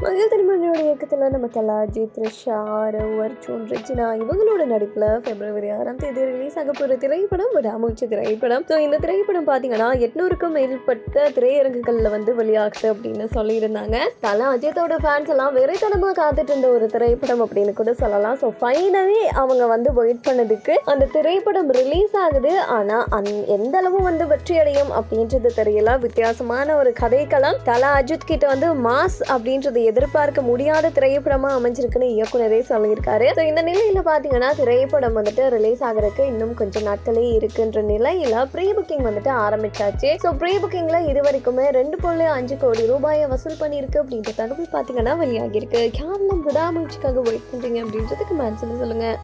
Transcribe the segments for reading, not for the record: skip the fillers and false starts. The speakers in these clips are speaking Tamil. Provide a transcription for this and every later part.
மகிழ் திருமணியோட இயக்கத்தில் நம்ம கலாஜி, த்ரிஷா, ஆரவ், அர்ஜுன், ரெஜினா இவங்களோட நடிப்பில் February 6ஆம் தேதி ரிலீஸ் ஆக போகிற திரைப்படம் விடாமுயற்சி திரைப்படம். ஸோ இந்த திரைப்படம் பார்த்தீங்கன்னா 800க்கும் மேற்பட்ட திரையரங்குகளில் வெளியாகுது அப்படின்னு சொல்லியிருந்தாங்க. தலா அஜித்தோட ஃபேன்ஸ் எல்லாம் வெறித்தனமாக காத்துட்டு இருந்த ஒரு திரைப்படம் அப்படின்னு கூட சொல்லலாம். ஸோ ஃபைனலி அவங்க வெயிட் பண்ணதுக்கு அந்த திரைப்படம் ரிலீஸ் ஆகுது. ஆனால் எந்த அளவு வெற்றி அடையும் அப்படின்றது தெரியல. வித்தியாசமான ஒரு கதைக்களம். தலா அஜித் கிட்ட மாஸ் அப்படின்றது எதிர்பார்க்க முடியாத திரைப்படமா அமைஞ்சிருக்குன்னு இயக்குனரே சொல்லியிருக்காரு. ஸோ இந்த நிலையில பாத்தீங்கன்னா திரைப்படம் ரிலீஸ் ஆகிறதுக்கு இன்னும் கொஞ்சம் நாட்களே இருக்குன்ற நிலையில ப்ரீ புக்கிங் ஆரம்பிச்சாச்சு. ஸோ ப்ரீ புக்கிங்ல இது வரைக்குமே 2.5 கோடி ரூபாயை வசூல் பண்ணியிருக்கு அப்படின்ற தகவல் பாத்தீங்கன்னா வெளியாகி இருக்கு. யாரெல்லாம் விடாமுயற்சிக்காக வெயிட் பண்றீங்க அப்படின்றதுக்கு மேன்சல் சொல்லுங்க.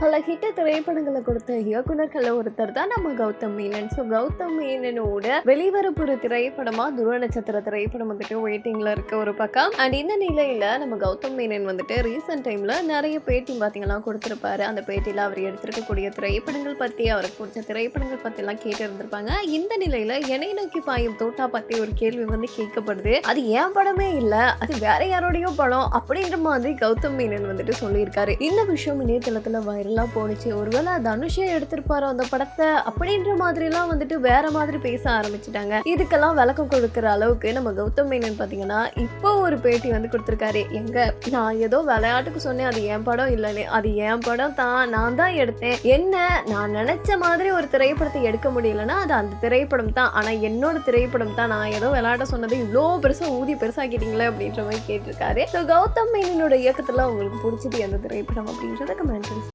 பல ஹிட் திரைப்படங்களை கொடுத்த இயக்குனர்கள் ஒருத்தர் தான் நம்ம கௌதம் மேனன். ஸோ கௌதம் மேனனோட வெளிவரப்புற திரைப்படமா துருவ நட்சத்திர திரைப்படம் வெயிட்டிங்ல இருக்க ஒரு பக்கம். அண்ட் இந்த நிலையில நம்ம கௌதம் மேனன் ரீசெண்ட் டைம்ல நிறைய பேட்டி பாத்தீங்கன்னா கொடுத்திருப்பாரு. அந்த பேட்டியில அவர் எடுத்திருக்கக்கூடிய திரைப்படங்கள் பத்தி, அவருக்கு பிடிச்ச திரைப்படங்கள் பத்தி எல்லாம் கேட்டு இருந்திருப்பாங்க. இந்த நிலையில என்னை நோக்கி பாயும் தோட்டா பத்தி ஒரு கேள்வி கேட்கப்படுது. அது ஏன் படமே இல்ல, அது வேற யாரோடையோ படம் அப்படின்ற மாதிரி கௌதம் மேனன் சொல்லியிருக்காரு. இந்த விஷயம் இணையதளத்துல வைரலா போனுச்சு. ஒருவேளை தனுஷே எடுத்திருப்பாரு அந்த படத்தை அப்படின்ற மாதிரி எல்லாம் வேற மாதிரி பேச ஆரம்பிச்சுட்டாங்க. இதுக்கெல்லாம் விளக்கம் கொடுக்கிற அளவுக்கு நம்ம கௌதம் மேனன் பாத்தீங்கன்னா இப்போ ஒரு பேட்டி கொடுத்திருக்காரு. எங்க நான் ஏதோ விளையாட்டுக்கு சொன்னேன் அது என் படம் இல்லைன்னு, அது என் படம் தான், நான் தான் எடுத்தேன். என்ன நான் நினைச்ச மாதிரி ஒரு திரைப்படத்தை எடுக்க முடியலன்னா அது அந்த திரைப்படம் தான், ஆனா என்னோட திரைப்படம் தான், நான் ஏதோ விளையாட்ட சொன்னது இவ்வளோ பெருசா ஊதி பெருசாக்கிட்டீங்களே அப்படின்ற மாதிரி கேட்டிருக்காரு. ஸோ கௌதம் மேனனோட இயக்கத்துல உங்களுக்கு பிடிச்சது எந்த திரைப்படம் அப்படின்றத கமெண்ட்.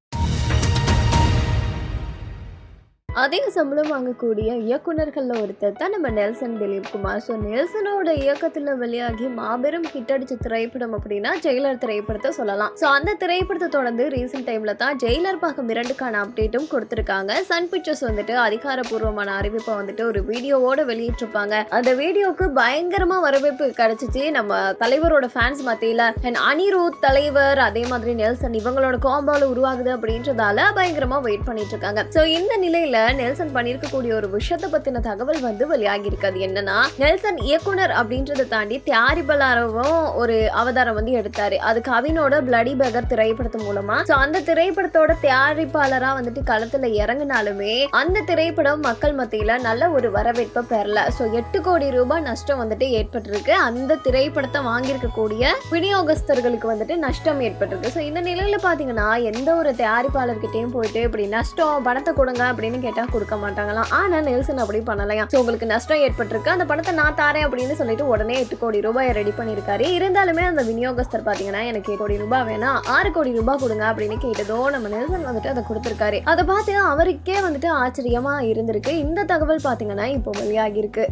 அதிக சம்பளம் வாங்கக்கூடிய இயக்குனர்கள்ல ஒருத்தர் தான் நம்ம நெல்சன் திலீப் குமார். ஸோ நெல்சனோட இயக்கத்தில் வெளியாகி மாபெரும் ஹிட் அடிச்ச திரைப்படம் அப்படின்னா ஜெயிலர் திரைப்படத்தை சொல்லலாம். ஸோ அந்த திரைப்படத்தை தொடர்ந்து ரீசெண்ட் டைம்ல தான் ஜெயிலர் பாகம் 2க்கான அப்டேட்டும் கொடுத்திருக்காங்க. சன் பிக்சர்ஸ் அதிகாரப்பூர்வமான அறிவிப்பை ஒரு வீடியோவோட வெளியிட்டிருப்பாங்க. அந்த வீடியோக்கு பயங்கரமா வரவேற்பு கிடைச்சிச்சு நம்ம தலைவரோட ஃபேன்ஸ் மத்தியில. அனிருத் தலைவர் அதே மாதிரி நெல்சன் இவங்களோட காம்போல உருவாகுது அப்படின்றதால பயங்கரமா வெயிட் பண்ணிட்டு இருக்காங்க. ஸோ இந்த நிலையில நெல்சன் பண்ணிருக்கக்கூடிய ஒரு விஷயத்தை பத்தின தகவல் வெளியாகி இருக்காது. என்னன்னா நெல்சன் இயக்குனர் அப்படின்றத தாண்டி தயாரிப்பாளரும் ஒரு அவதாரம் எடுத்தாரு. அது கவினோட பிளடி பெகர் திரைப்படத்து மூலமா. சோ அந்த திரைப்படத்தோட தயாரிப்பாளரா களத்துல இறங்கினாலுமே அந்த திரைப்படம் மக்கள் மத்தியில நல்ல ஒரு வரவேற்பை பெறல. சோ 8 கோடி ரூபாய் நஷ்டம் ஏற்பட்டிருக்கு. அந்த திரைப்படத்தை வாங்கியிருக்கக்கூடிய விநியோகஸ்தர்களுக்கு நஷ்டம் ஏற்பட்டிருக்கு. சோ இந்த நிலையில பாத்தீங்கன்னா எந்த ஒரு தயாரிப்பாளர்கிட்டையும் போயிட்டு இப்படி நஷ்டம் பணத்தை கொடுங்க அப்படின்னு கொடுக்க மாட்டாங்களாம். ஆனா நெல்சன் அப்படி பண்ணலையா. உங்களுக்கு நஷ்டம் ஏற்பட்டிருக்கு, அந்த பணத்தை நான் தாரேன் அப்படின்னு சொல்லிட்டு உடனே 8 கோடி ரூபாய் ரெடி பண்ணிருக்காரு. இருந்தாலுமே அந்த விநியோகஸ்தர் பாத்தீங்கன்னா எனக்கு 8 கோடி ரூபாய் வேணாம் 6 கோடி ரூபாய் கொடுங்க அப்படின்னு கேட்டதோ நம்ம நெல்சன் அதை கொடுத்திருக்காரு. அதை பார்த்து அவருக்கே ஆச்சரியமா இருந்திருக்கு. இந்த தகவல் பாத்தீங்கன்னா இப்போ வெளியாகி இருக்கு.